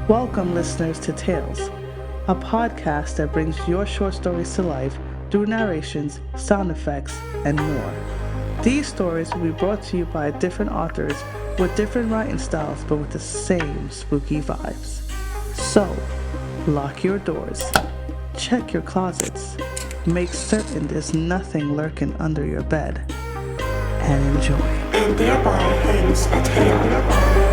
Welcome, listeners, to Tales, a podcast that brings your short stories to life through narrations, sound effects, and more. These stories will be brought to you by different authors with different writing styles, but with the same spooky vibes. So, lock your doors, check your closets, make certain there's nothing lurking under your bed, and enjoy. And thereby hangs a tale.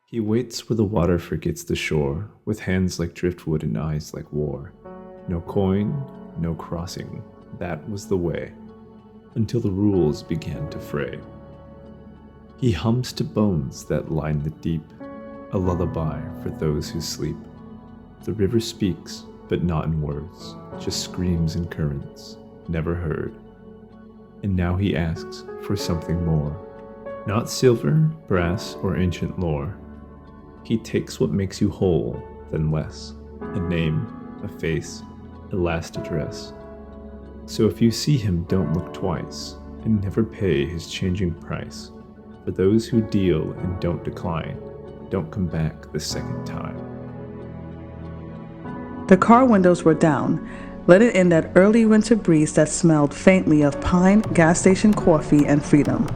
He waits where the water forgets the shore, with hands like driftwood and eyes like war. No coin, no crossing, that was the way, until the rules began to fray. He hums to bones that line the deep, a lullaby for those who sleep. The river speaks, but not in words, just screams and currents, never heard. And now he asks for something more, not silver, brass, or ancient lore. He takes what makes you whole, then less, a name, a face, a last address. So if you see him, don't look twice, and never pay his changing price. For those who deal and don't decline, don't come back the second time. The car windows were down, letting in that early winter breeze that smelled faintly of pine, gas station coffee, and freedom.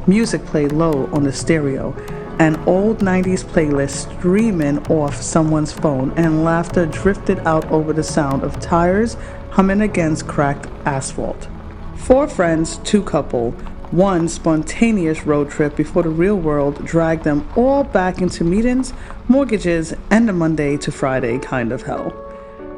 Music played low on the stereo, an old 90s playlist streaming off someone's phone, and laughter drifted out over the sound of tires humming against cracked asphalt. 4 friends, 2 couple, one spontaneous road trip before the real world dragged them all back into meetings, mortgages, and the Monday to Friday kind of hell.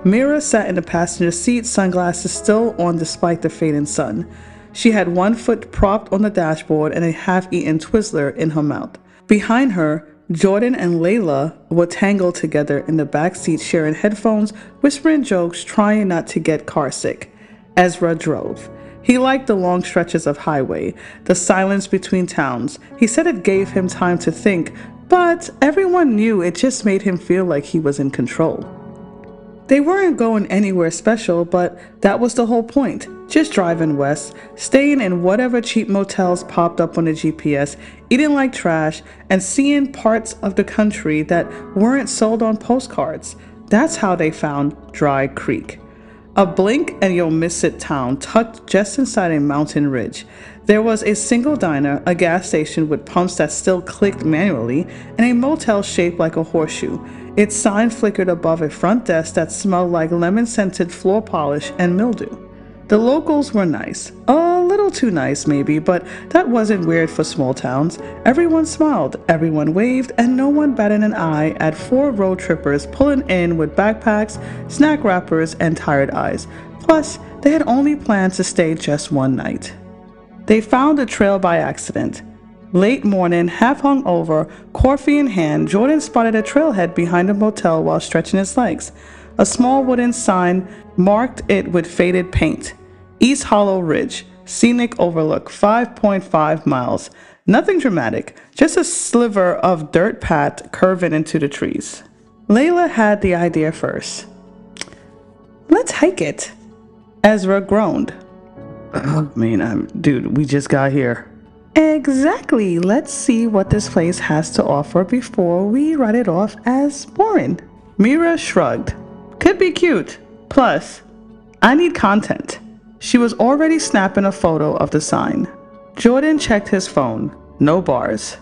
Mira sat in the passenger seat, sunglasses still on despite the fading sun. She had one foot propped on the dashboard and a half-eaten Twizzler in her mouth. Behind her, Jordan and Layla were tangled together in the back seat, sharing headphones, whispering jokes, trying not to get carsick. Ezra drove. He liked the long stretches of highway, the silence between towns. He said it gave him time to think, but everyone knew it just made him feel like he was in control. They weren't going anywhere special, but that was the whole point. Just driving west, staying in whatever cheap motels popped up on the GPS, eating like trash, and seeing parts of the country that weren't sold on postcards. That's how they found Dry Creek. A blink and you'll miss it town tucked just inside a mountain ridge. There was a single diner, a gas station with pumps that still clicked manually, and a motel shaped like a horseshoe. Its sign flickered above a front desk that smelled like lemon-scented floor polish and mildew. The locals were nice. A little too nice, maybe, but that wasn't weird for small towns. Everyone smiled, everyone waved, and no one batted an eye at 4 road trippers pulling in with backpacks, snack wrappers, and tired eyes. Plus, they had only planned to stay just one night. They found the trail by accident. Late morning, half hung over, coffee in hand, Jordan spotted a trailhead behind a motel while stretching his legs. A small wooden sign marked it with faded paint. East Hollow Ridge, scenic overlook, 5.5 miles. Nothing dramatic, just a sliver of dirt path curving into the trees. Layla had the idea first. Let's hike it. Ezra groaned. Dude, we just got here. Exactly. Let's see what this place has to offer before we write it off as boring. Mira shrugged. Could be cute. Plus, I need content. She was already snapping a photo of the sign. Jordan checked his phone. No bars.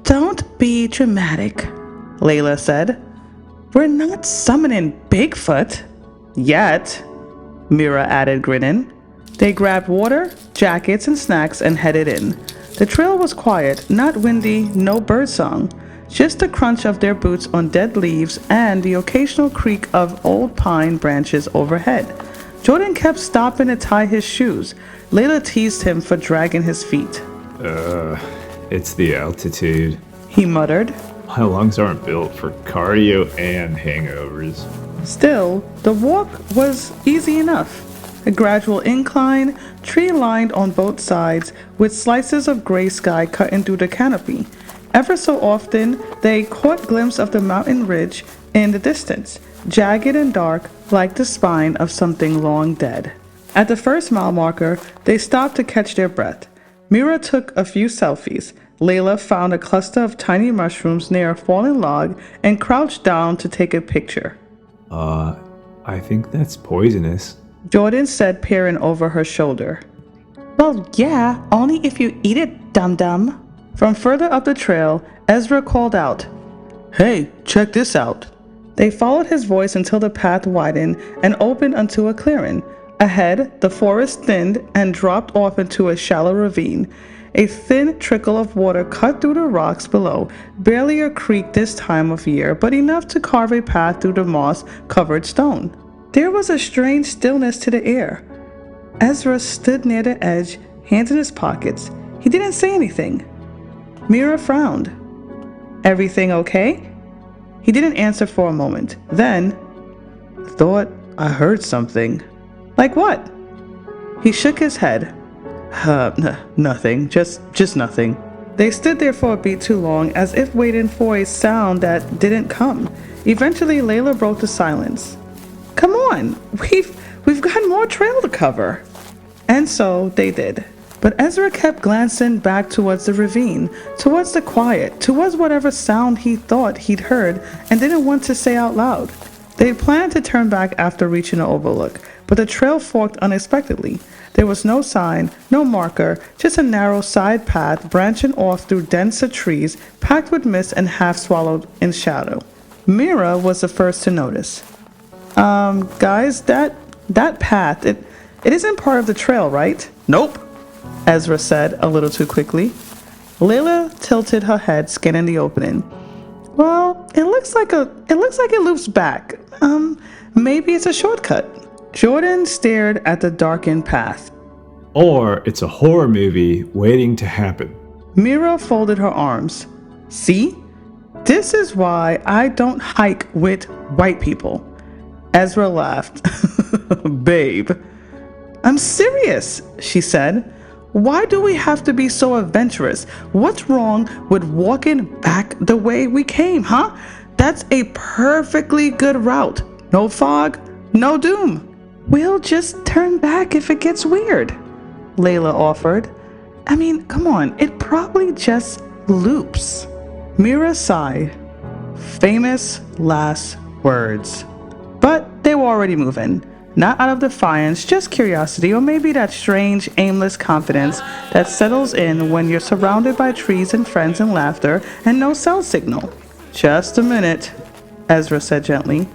Don't be dramatic, Layla said. We're not summoning Bigfoot. Yet, Mira added, grinning. They grabbed water, jackets, and snacks and headed in. The trail was quiet, not windy, no birdsong. Just the crunch of their boots on dead leaves and the occasional creak of old pine branches overhead. Jordan kept stopping to tie his shoes. Layla teased him for dragging his feet. It's the altitude. He muttered. My lungs aren't built for cardio and hangovers. Still, the walk was easy enough. A gradual incline, tree-lined on both sides, with slices of gray sky cutting through the canopy. Ever so often, they caught glimpse of the mountain ridge in the distance, jagged and dark like the spine of something long dead. At the first mile marker, they stopped to catch their breath. Mira took a few selfies. Layla found a cluster of tiny mushrooms near a fallen log and crouched down to take a picture. I think that's poisonous. Jordan said, peering over her shoulder. Well, yeah, only if you eat it, dum-dum. From further up the trail, Ezra called out, Hey, check this out. They followed his voice until the path widened and opened onto a clearing. Ahead, the forest thinned and dropped off into a shallow ravine. A thin trickle of water cut through the rocks below, barely a creek this time of year, but enough to carve a path through the moss-covered stone. There was a strange stillness to the air. Ezra stood near the edge, hands in his pockets. He didn't say anything. Mira frowned. Everything okay? He didn't answer for a moment. Then, I thought I heard something. Like what? He shook his head. Nothing. Just nothing. They stood there for a beat too long, as if waiting for a sound that didn't come. Eventually, Layla broke the silence. Come on, we've got more trail to cover. And so they did. But Ezra kept glancing back towards the ravine, towards the quiet, towards whatever sound he thought he'd heard and didn't want to say out loud. They planned to turn back after reaching the overlook, but the trail forked unexpectedly. There was no sign, no marker, just a narrow side path branching off through denser trees packed with mist and half swallowed in shadow. Mira was the first to notice. Guys, that path, it isn't part of the trail, right? Nope, Ezra said a little too quickly. Layla tilted her head, scanning the opening. Well, it looks like it loops back. Maybe it's a shortcut. Jordan stared at the darkened path. Or it's a horror movie waiting to happen. Mira folded her arms. See? This is why I don't hike with white people. Ezra laughed. Babe. I'm serious, she said. Why do we have to be so adventurous? What's wrong with walking back the way we came, huh? That's a perfectly good route. No fog, no doom. We'll just turn back if it gets weird, Layla offered. I mean, come on, it probably just loops. Mira sighed. Famous last words. But they were already moving. Not out of defiance, just curiosity, or maybe that strange, aimless confidence that settles in when you're surrounded by trees and friends and laughter and no cell signal. Just a minute, Ezra said gently.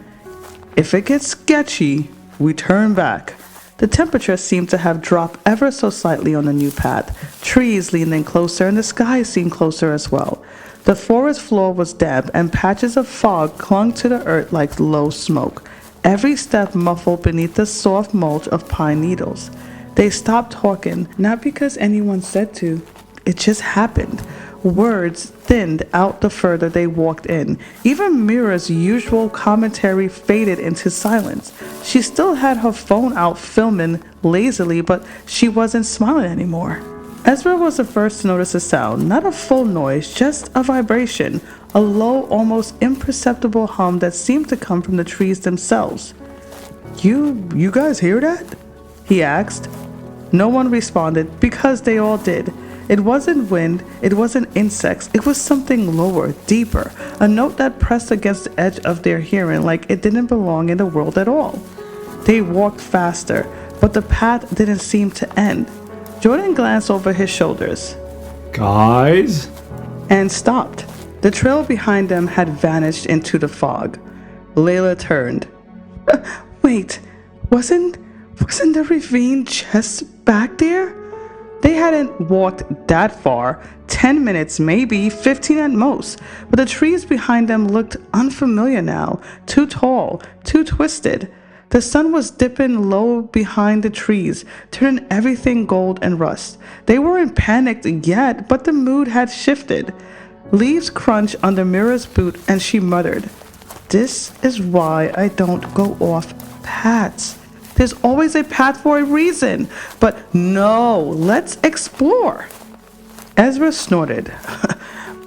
If it gets sketchy, we turn back. The temperature seemed to have dropped ever so slightly on the new path. Trees leaned in closer and the sky seemed closer as well. The forest floor was damp and patches of fog clung to the earth like low smoke. Every step muffled beneath the soft mulch of pine needles. They stopped talking, not because anyone said to. It just happened. Words thinned out the further they walked in. Even Mira's usual commentary faded into silence. She still had her phone out filming lazily, but she wasn't smiling anymore. Ezra was the first to notice a sound, not a full noise, just a vibration, a low, almost imperceptible hum that seemed to come from the trees themselves. You guys hear that? He asked. No one responded, because they all did. It wasn't wind, it wasn't insects, it was something lower, deeper, a note that pressed against the edge of their hearing like it didn't belong in the world at all. They walked faster, but the path didn't seem to end. Jordan glanced over his shoulders. Guys? And stopped. The trail behind them had vanished into the fog. Layla turned. Wait, wasn't the ravine just back there? They hadn't walked that far, 10 minutes, maybe 15 at most, but the trees behind them looked unfamiliar now, too tall, too twisted. The sun was dipping low behind the trees, turning everything gold and rust. They weren't panicked yet, but the mood had shifted. Leaves crunched under Mira's boot and she muttered, This is why I don't go off paths. There's always a path for a reason. But no, let's explore. Ezra snorted.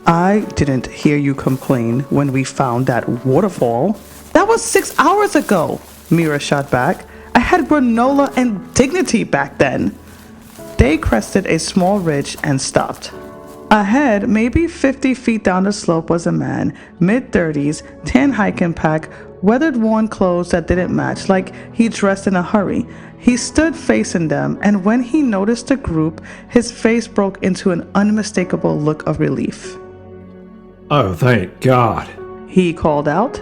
I didn't hear you complain when we found that waterfall. That was 6 hours ago, Mira shot back. I had granola and dignity back then. They crested a small ridge and stopped. Ahead, maybe 50 feet down the slope, was a man, mid-30s, tan hiking pack, weathered worn clothes that didn't match, like he dressed in a hurry. He stood facing them, and when he noticed the group, his face broke into an unmistakable look of relief. Oh, thank God. He called out.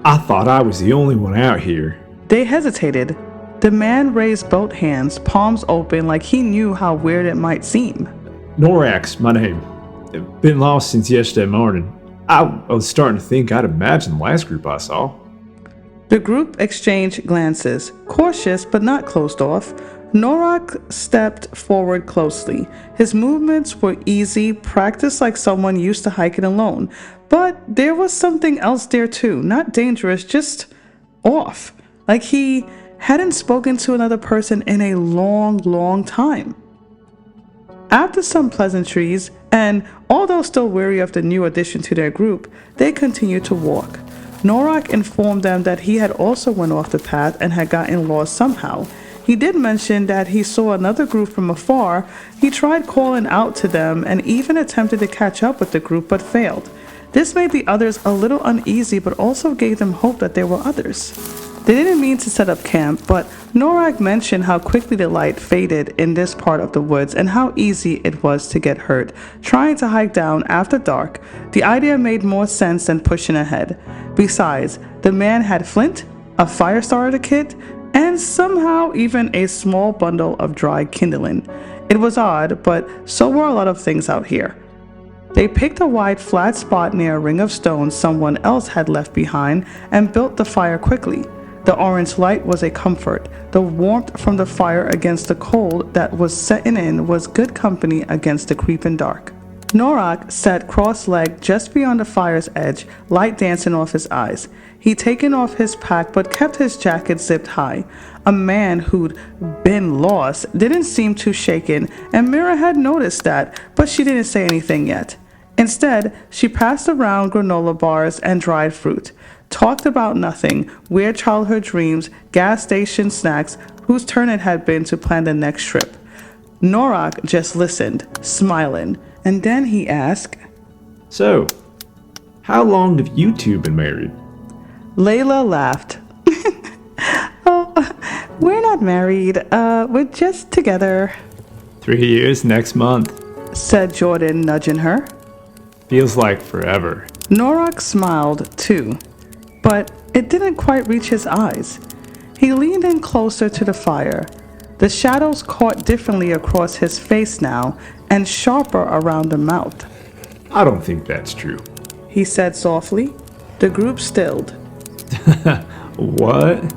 I thought I was the only one out here. They hesitated. The man raised both hands, palms open, like he knew how weird it might seem. Norak's my name. Been lost since yesterday morning. I was starting to think I'd imagined the last group I saw. The group exchanged glances, cautious but not closed off. Norak stepped forward closely. His movements were easy, practiced like someone used to hiking alone. But there was something else there too, not dangerous, just off. Like he hadn't spoken to another person in a long, long time. After some pleasantries, and although still wary of the new addition to their group, they continued to walk. Norak informed them that he had also went off the path and had gotten lost somehow. He did mention that he saw another group from afar. He tried calling out to them and even attempted to catch up with the group but failed. This made the others a little uneasy but also gave them hope that there were others. They didn't mean to set up camp, but Norak mentioned how quickly the light faded in this part of the woods and how easy it was to get hurt. Trying to hike down after dark, the idea made more sense than pushing ahead. Besides, the man had flint, a fire starter kit, and somehow even a small bundle of dry kindling. It was odd, but so were a lot of things out here. They picked a wide flat spot near a ring of stones someone else had left behind and built the fire quickly. The orange light was a comfort. The warmth from the fire against the cold that was setting in was good company against the creeping dark. Norak sat cross-legged just beyond the fire's edge, light dancing off his eyes. He'd taken off his pack but kept his jacket zipped high. A man who'd been lost didn't seem too shaken, and Mira had noticed that, but she didn't say anything yet. Instead, she passed around granola bars and dried fruit. Talked about nothing, weird childhood dreams, gas station snacks, whose turn it had been to plan the next trip. Norak just listened, smiling, and then he asked, So, how long have you two been married? Layla laughed. Oh, we're not married. We're just together, 3 years next month. said Jordan, nudging her. Feels like forever. Norak smiled, too, but it didn't quite reach his eyes. He leaned in closer to the fire. The shadows caught differently across his face now and sharper around the mouth. I don't think that's true. He said softly. The group stilled. What?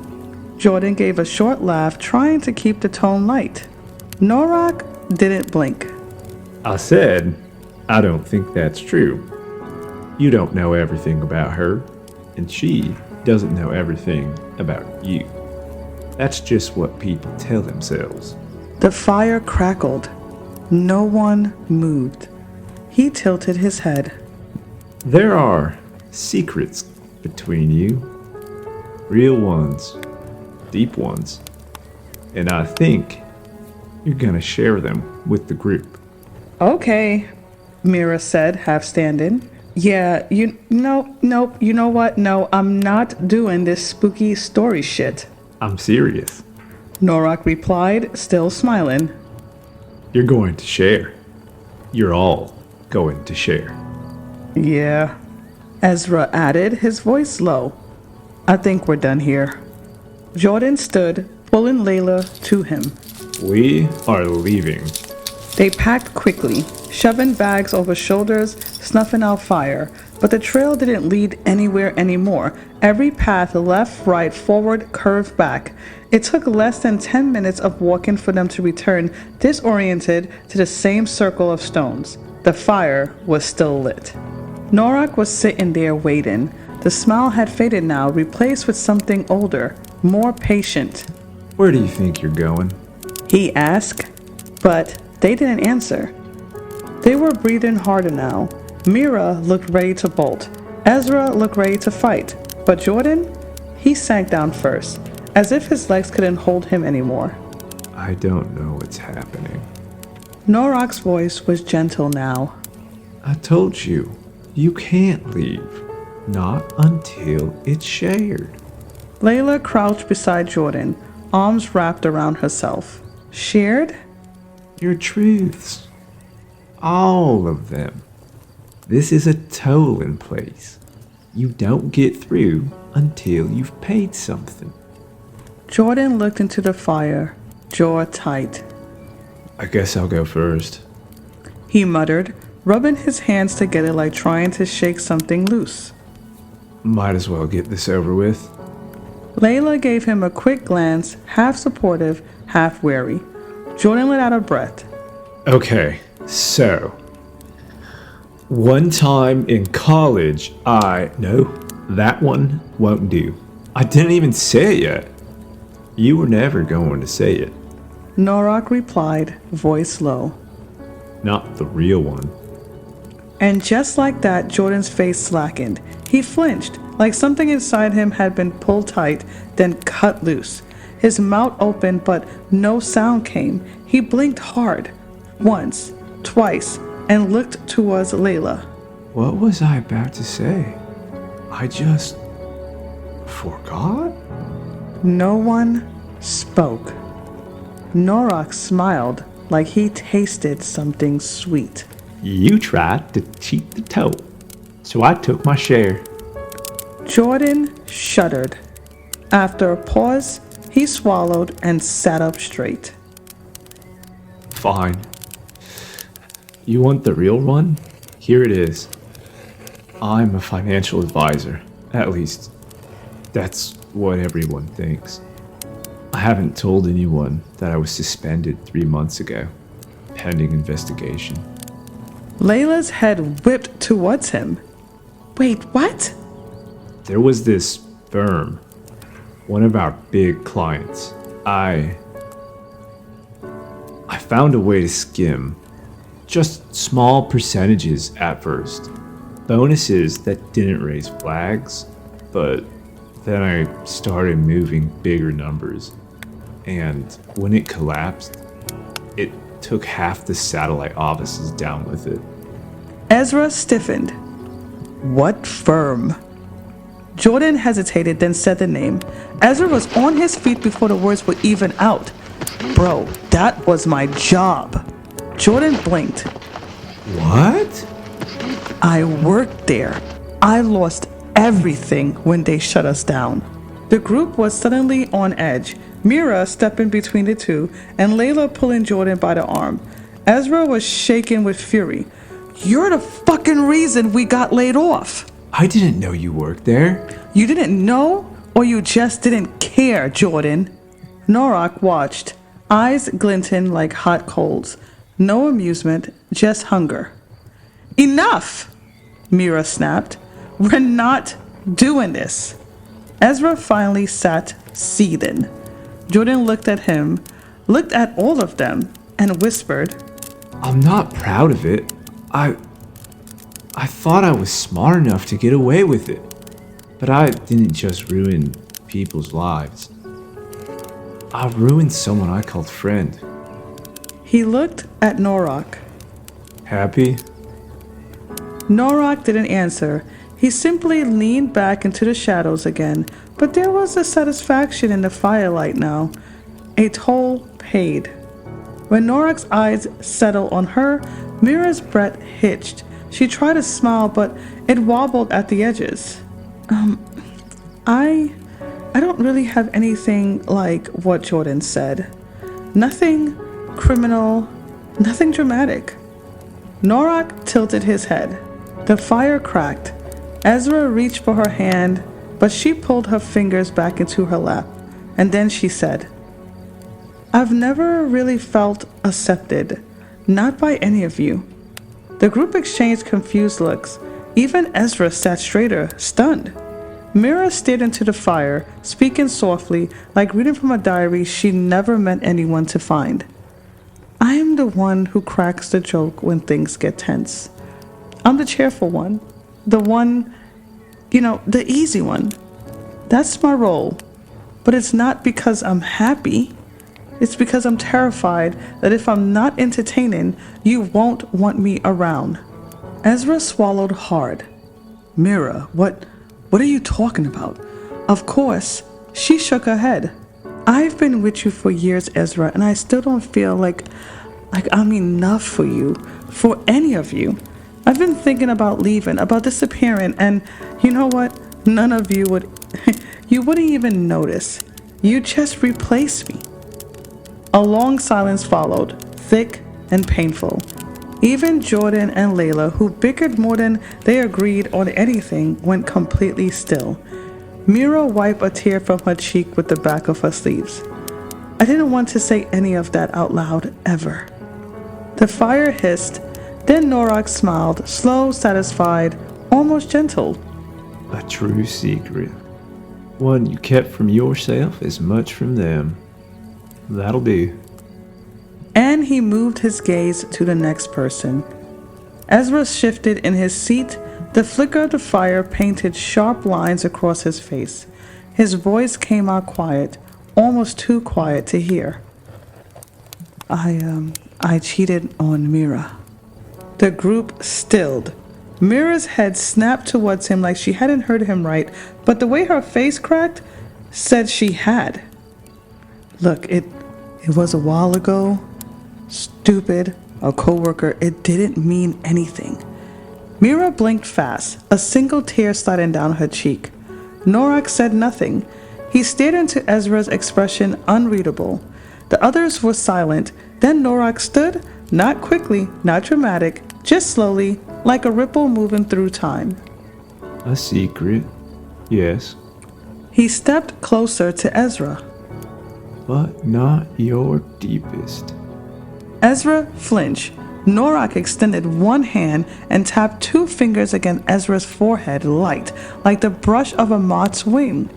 Jordan gave a short laugh, trying to keep the tone light. Norak didn't blink. I said, I don't think that's true. You don't know everything about her, and she doesn't know everything about you. That's just what people tell themselves. The fire crackled. No one moved. He tilted his head. There are secrets between you. Real ones. Deep ones. And I think you're gonna share them with the group. Okay, Mira said, half standing. Yeah, you know what? No, I'm not doing this spooky story shit. I'm serious. Norak replied, still smiling. You're going to share. You're all going to share. Yeah. Ezra added, his voice low. I think we're done here. Jordan stood, pulling Layla to him. We are leaving. They packed quickly, shoving bags over shoulders, snuffing out fire. But the trail didn't lead anywhere anymore. Every path, left, right, forward, curved back. It took less than 10 minutes of walking for them to return, disoriented, to the same circle of stones. The fire was still lit. Norak was sitting there waiting. The smile had faded now, replaced with something older, more patient. Where do you think you're going? He asked, but they didn't answer. They were breathing harder now. Mira looked ready to bolt. Ezra looked ready to fight. But Jordan, he sank down first, as if his legs couldn't hold him anymore. I don't know what's happening. Norok's voice was gentle now. I told you, you can't leave. Not until it's shared. Layla crouched beside Jordan, arms wrapped around herself. Shared? Your truths. All of them. This is a toll in place. You don't get through until you've paid something. Jordan looked into the fire, jaw tight. I guess I'll go first. He muttered, rubbing his hands together like trying to shake something loose. Might as well get this over with. Layla gave him a quick glance, half supportive, half wary. Jordan let out a breath. Okay, so. One time in college, No, that one won't do. I didn't even say it yet. You were never going to say it. Norok replied, voice low. Not the real one. And just like that, Jordan's face slackened. He flinched, like something inside him had been pulled tight, then cut loose. His mouth opened, but no sound came. He blinked hard, once, twice, and looked towards Layla. What was I about to say? I just forgot? No one spoke. Norok smiled like he tasted something sweet. You tried to cheat the toll, so I took my share. Jordan shuddered. After a pause, he swallowed and sat up straight. Fine. You want the real one? Here it is. I'm a financial advisor. At least, that's what everyone thinks. I haven't told anyone that I was suspended 3 months ago, pending investigation. Layla's head whipped towards him. Wait, what? There was this firm, one of our big clients. I found a way to skim. Just small percentages at first. Bonuses that didn't raise flags, but then I started moving bigger numbers. And when it collapsed, it took half the satellite offices down with it. Ezra stiffened. What firm? Jordan hesitated, then said the name. Ezra was on his feet before the words were even out. Bro, that was my job. Jordan blinked. What? I worked there. I lost everything when they shut us down. The group was suddenly on edge, Mira stepping between the two, and Layla pulling Jordan by the arm. Ezra was shaken with fury. You're the fucking reason we got laid off. I didn't know you worked there. You didn't know, or you just didn't care, Jordan? Norok watched, eyes glinting like hot coals. No amusement, just hunger. Enough! Mira snapped. We're not doing this. Ezra finally sat seething. Jordan looked at him, looked at all of them, and whispered, I'm not proud of it. I thought I was smart enough to get away with it. But I didn't just ruin people's lives. I ruined someone I called friend. He looked at Norok. Happy? Norok didn't answer. He simply leaned back into the shadows again, but there was a satisfaction in the firelight now. A toll paid. When Norok's eyes settled on her, Mira's breath hitched. She tried to smile, but it wobbled at the edges. I don't really have anything like what Jordan said. Nothing criminal, nothing dramatic. Norok tilted his head. The fire cracked. Ezra reached for her hand, but she pulled her fingers back into her lap, and then she said, I've never really felt accepted, not by any of you. The group exchanged confused looks. Even Ezra sat straighter, stunned. Mira stared into the fire, speaking softly, like reading from a diary she never meant anyone to find. I am the one who cracks the joke when things get tense. I'm the cheerful one. The one, the easy one. That's my role. But it's not because I'm happy. It's because I'm terrified that if I'm not entertaining, you won't want me around. Ezra swallowed hard. Mira, what are you talking about? Of course, she shook her head. I've been with you for years, Ezra, and I still don't feel like I'm enough for you, for any of you. I've been thinking about leaving, about disappearing, and you know what? None of you you wouldn't even notice. You just replace me. A long silence followed, thick and painful. Even Jordan and Layla, who bickered more than they agreed on anything, went completely still. Mira wiped a tear from her cheek with the back of her sleeves. I didn't want to say any of that out loud, ever. The fire hissed, then Norak smiled, slow, satisfied, almost gentle. A true secret. One you kept from yourself as much from them. That'll do. And he moved his gaze to the next person. Ezra shifted in his seat. The flicker of the fire painted sharp lines across his face. His voice came out quiet, almost too quiet to hear. I cheated on Mira. The group stilled. Mira's head snapped towards him like she hadn't heard him right, but the way her face cracked said she had. Look, it was a while ago. Stupid, a coworker, it didn't mean anything. Mira blinked fast, a single tear sliding down her cheek. Norak said nothing. He stared into Ezra's expression, unreadable. The others were silent. Then Norak stood, not quickly, not dramatic, just slowly, like a ripple moving through time. A secret, yes. He stepped closer to Ezra. But not your deepest. Ezra flinched. Norak extended one hand and tapped two fingers against Ezra's forehead, light, like the brush of a moth's wing.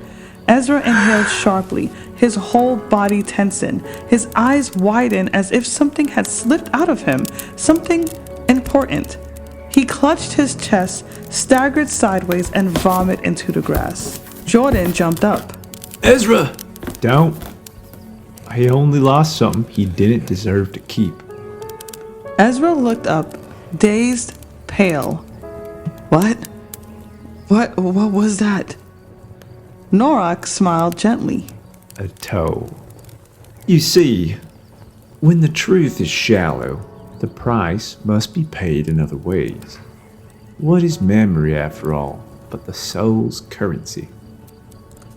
Ezra inhaled sharply, his whole body tensing, his eyes widened as if something had slipped out of him, something important. He clutched his chest, staggered sideways, and vomited into the grass. Jordan jumped up. Ezra! Don't. He only lost something he didn't deserve to keep. Ezra looked up, dazed, pale. What? What was that? Norak smiled gently. A toe. You see, when the truth is shallow, the price must be paid in other ways. What is memory, after all, but the soul's currency?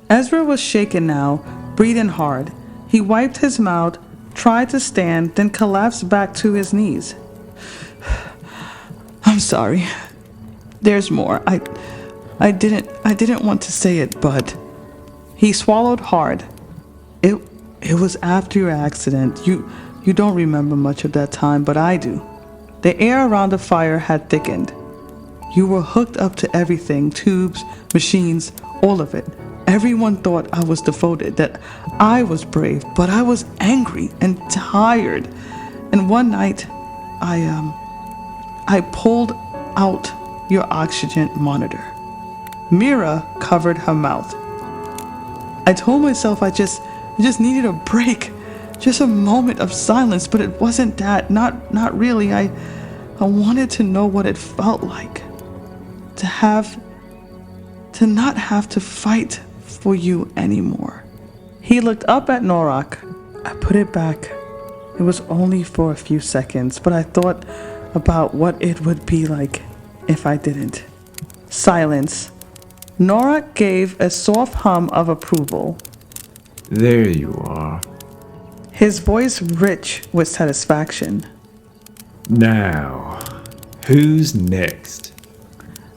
Ezra was shaken now, breathing hard. He wiped his mouth, tried to stand, then collapsed back to his knees. I'm sorry. There's more. I didn't want to say it, but he swallowed hard. It was after your accident. You don't remember much of that time, but I do. The air around the fire had thickened. You were hooked up to everything, tubes, machines, all of it. Everyone thought I was devoted, that I was brave, but I was angry and tired. And one night, I pulled out your oxygen monitor. Mira covered her mouth. I told myself I just needed a break, just a moment of silence, but it wasn't that, not really. I wanted to know what it felt like to not have to fight for you anymore. He looked up at Norak. I put it back. It was only for a few seconds, but I thought about what it would be like if I didn't. Silence. Norak gave a soft hum of approval. There you are. His voice rich with satisfaction. Now, who's next?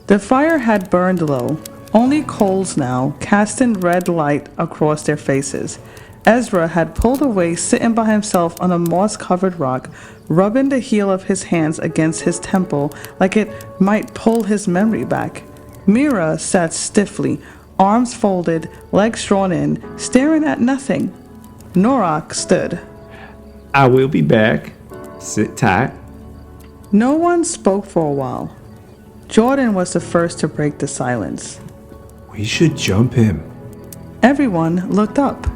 The fire had burned low. Only coals now, casting red light across their faces. Ezra had pulled away, sitting by himself on a moss-covered rock, rubbing the heel of his hands against his temple like it might pull his memory back. Mira sat stiffly, arms folded, legs drawn in, staring at nothing. Norak stood. I will be back. Sit tight. No one spoke for a while. Jordan was the first to break the silence. We should jump him. Everyone looked up.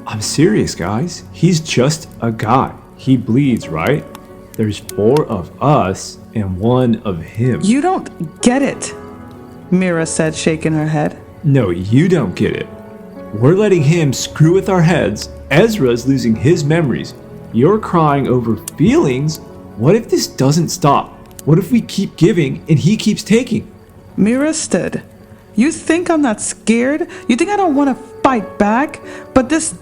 I'm serious, guys. He's just a guy. He bleeds, right? There's 4 of us and 1 of him. You don't get it, Mira said, shaking her head. No, you don't get it. We're letting him screw with our heads. Ezra's losing his memories. You're crying over feelings. What if this doesn't stop? What if we keep giving and he keeps taking? Mira stood. You think I'm not scared? You think I don't want to fight back? But this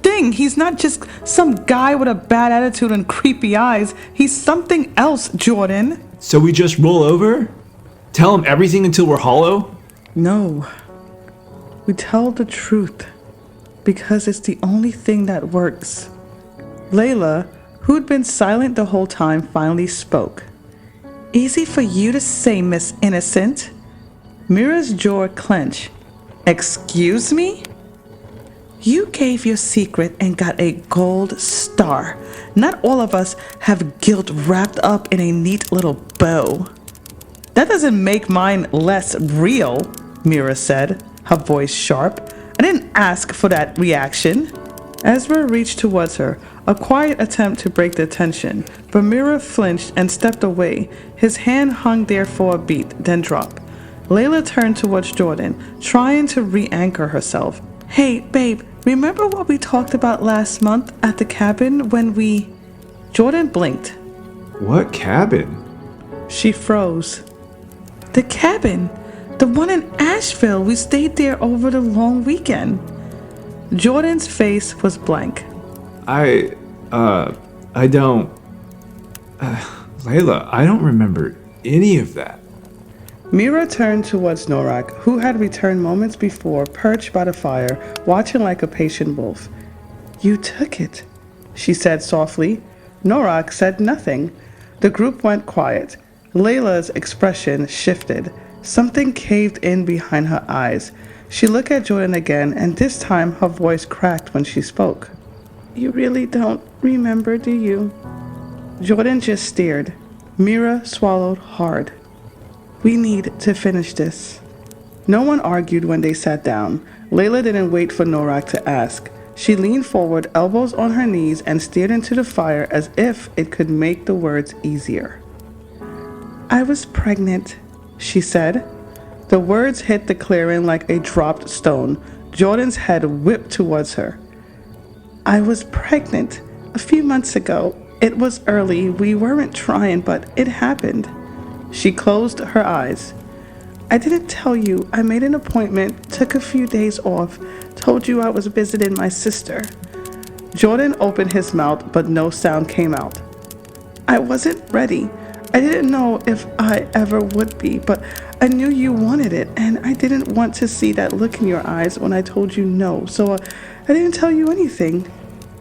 thing, he's not just some guy with a bad attitude and creepy eyes. He's something else, Jordan. So we just roll over? Tell him everything until we're hollow? No. We tell the truth because it's the only thing that works. Layla, who'd been silent the whole time, finally spoke. Easy for you to say, Miss Innocent. Mira's jaw clenched. Excuse me? You gave your secret and got a gold star. Not all of us have guilt wrapped up in a neat little bow. That doesn't make mine less real, Mira said, her voice sharp. I didn't ask for that reaction. Ezra reached towards her, a quiet attempt to break the tension, but Mira flinched and stepped away. His hand hung there for a beat, then dropped. Layla turned towards Jordan, trying to re-anchor herself. Hey, babe, remember what we talked about last month at the cabin when we... Jordan blinked. What cabin? She froze. The cabin. The one in Asheville. We stayed there over the long weekend. Jordan's face was blank. I don't... Layla, I don't remember any of that. Mira turned towards Norak, who had returned moments before, perched by the fire, watching like a patient wolf. You took it, she said softly. Norak said nothing. The group went quiet. Layla's expression shifted. Something caved in behind her eyes. She looked at Jordan again, and this time her voice cracked when she spoke. You really don't remember, do you? Jordan just stared. Mira swallowed hard. We need to finish this. No one argued when they sat down. Layla didn't wait for Norak to ask. She leaned forward, elbows on her knees, and stared into the fire as if it could make the words easier. I was pregnant, she said. The words hit the clearing like a dropped stone. Jordan's head whipped towards her. I was pregnant a few months ago. It was early. We weren't trying, but it happened. She closed her eyes. I didn't tell you. I made an appointment, took a few days off, told you I was visiting my sister. Jordan opened his mouth, but no sound came out. I wasn't ready. I didn't know if I ever would be, but I knew you wanted it, and I didn't want to see that look in your eyes when I told you no, so I didn't tell you anything.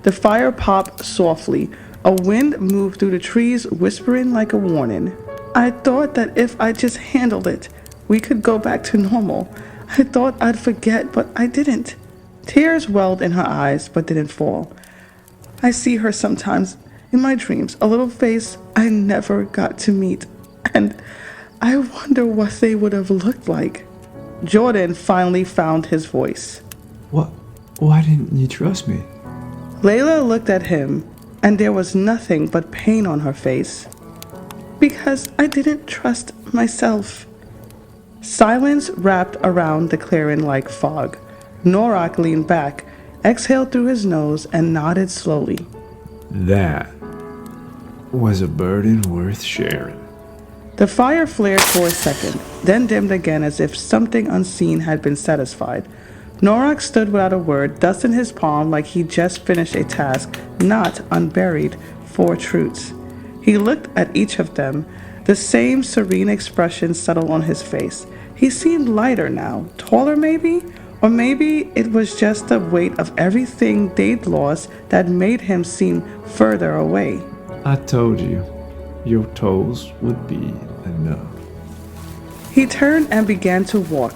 The fire popped softly. A wind moved through the trees, whispering like a warning. I thought that if I just handled it, we could go back to normal. I thought I'd forget, but I didn't. Tears welled in her eyes, but didn't fall. I see her sometimes in my dreams, a little face I never got to meet, and I wonder what they would have looked like. Jordan finally found his voice. What? Why didn't you trust me? Layla looked at him, and there was nothing but pain on her face. Because I didn't trust myself. Silence wrapped around the clearing like fog. Norak leaned back, exhaled through his nose, and nodded slowly. That was a burden worth sharing. The fire flared for a second, then dimmed again as if something unseen had been satisfied. Norak stood without a word, dusting his palm like he'd just finished a task not unburied 4 truths. He looked at each of them. The same serene expression settled on his face. He seemed lighter now, taller maybe? Or maybe it was just the weight of everything they'd lost that made him seem further away. I told you, your toes would be enough. He turned and began to walk.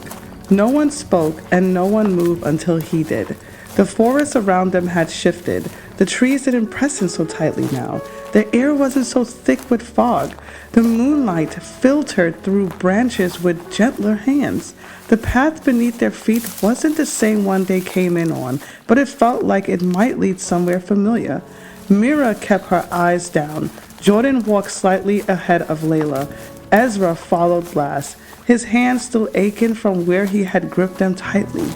No one spoke and no one moved until he did. The forest around them had shifted. The trees didn't press in so tightly now. The air wasn't so thick with fog. The moonlight filtered through branches with gentler hands. The path beneath their feet wasn't the same one they came in on, but it felt like it might lead somewhere familiar. Mira kept her eyes down. Jordan walked slightly ahead of Layla. Ezra followed last, his hands still aching from where he had gripped them tightly.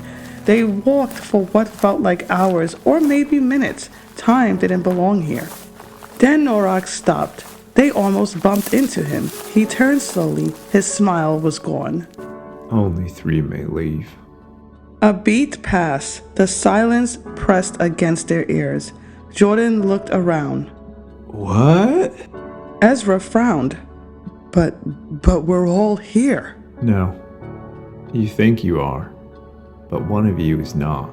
They walked for what felt like hours or maybe minutes. Time didn't belong here. Then Norak stopped. They almost bumped into him. He turned slowly. His smile was gone. Only 3 may leave. A beat passed. The silence pressed against their ears. Jordan looked around. What? Ezra frowned. But we're all here. No. You think you are, but one of you is not.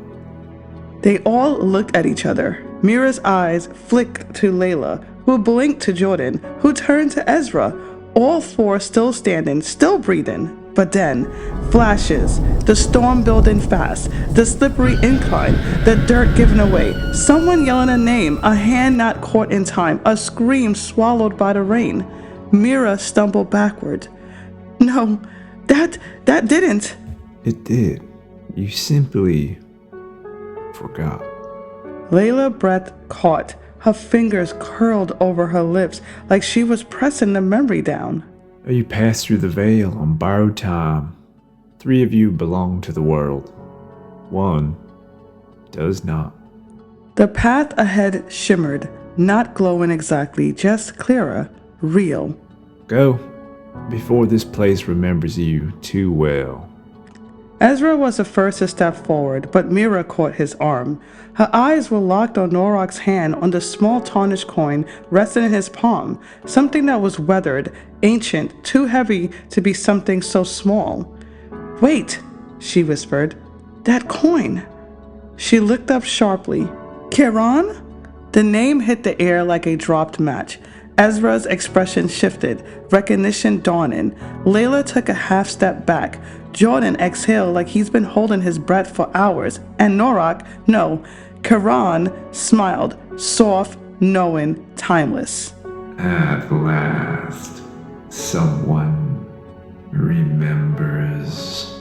They all looked at each other. Mira's eyes flicked to Layla, who blinked to Jordan, who turned to Ezra. All 4 still standing, still breathing. But then, flashes, the storm building fast, the slippery incline, the dirt given away, someone yelling a name, a hand not caught in time, a scream swallowed by the rain. Mira stumbled backward. No, that didn't. It did. You simply forgot. Layla's breath caught. Her fingers curled over her lips like she was pressing the memory down. You passed through the veil on borrowed time. 3 of you belong to the world. 1 does not. The path ahead shimmered, not glowing exactly, just clearer, real. Go, before this place remembers you too well. Ezra was the first to step forward, but Mira caught his arm. Her eyes were locked on Norak's hand on the small tarnished coin resting in his palm, something that was weathered, ancient, too heavy to be something so small. Wait, she whispered. That coin. She looked up sharply. Kiran? The name hit the air like a dropped match. Ezra's expression shifted, recognition dawning. Layla took a half step back. Jordan exhaled like he's been holding his breath for hours. And Norak, no, Kiran smiled, soft, knowing, timeless. At last, someone remembers.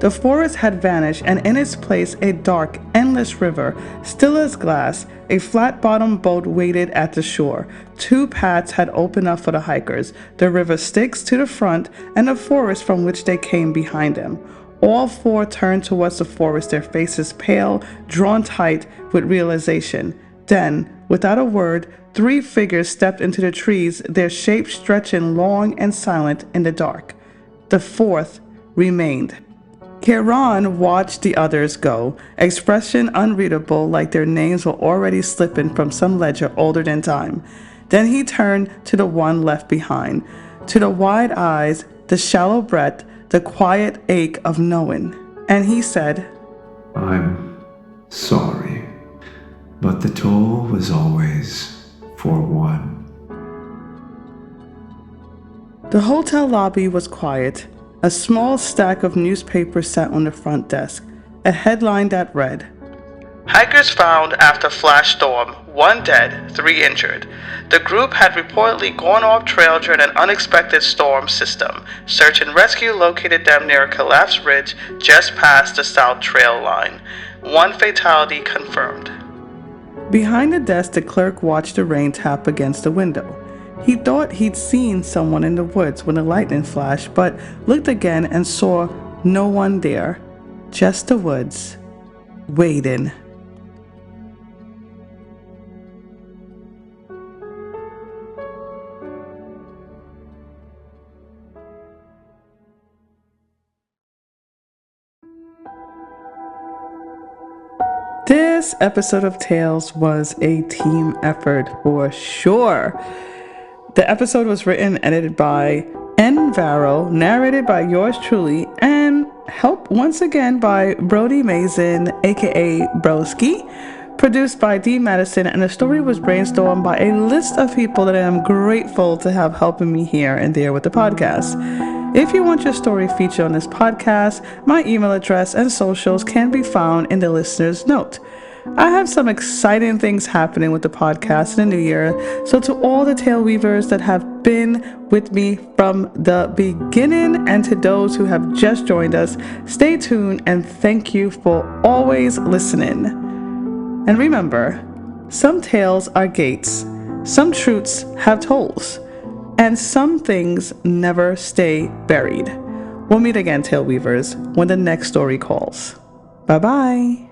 The forest had vanished, and in its place a dark, endless river, still as glass. A flat-bottomed boat waited at the shore. 2 paths had opened up for the hikers, the river Styx to the front, and the forest from which they came behind them. All 4 turned towards the forest, their faces pale, drawn tight with realization. Then, without a word, 3 figures stepped into the trees, their shapes stretching long and silent in the dark. The 4th remained. Kiran watched the others go, expression unreadable like their names were already slipping from some ledger older than time. Then he turned to the one left behind, to the wide eyes, the shallow breath, the quiet ache of knowing. And he said, I'm sorry, but the toll was always for one. The hotel lobby was quiet. A small stack of newspapers sat on the front desk, a headline that read, Hikers found after flash storm, 1 dead, 3 injured. The group had reportedly gone off trail during an unexpected storm system. Search and rescue located them near a collapsed ridge just past the South Trail line. 1 fatality confirmed. Behind the desk, the clerk watched the rain tap against the window. He thought he'd seen someone in the woods when the lightning flashed, but looked again and saw no one there. Just the woods, waiting. This episode of Tales was a team effort for sure. The episode was written and edited by N. Varro, narrated by yours truly, and helped once again by Brody Mason, aka Broski, produced by D. Madison, and the story was brainstormed by a list of people that I am grateful to have helping me here and there with the podcast. If you want your story featured on this podcast, my email address and socials can be found in the listener's note. I have some exciting things happening with the podcast in the new year. So to all the tale weavers that have been with me from the beginning and to those who have just joined us, stay tuned and thank you for always listening. And remember, some tales are gates, some truths have tolls, and some things never stay buried. We'll meet again, tale weavers, when the next story calls. Bye-bye.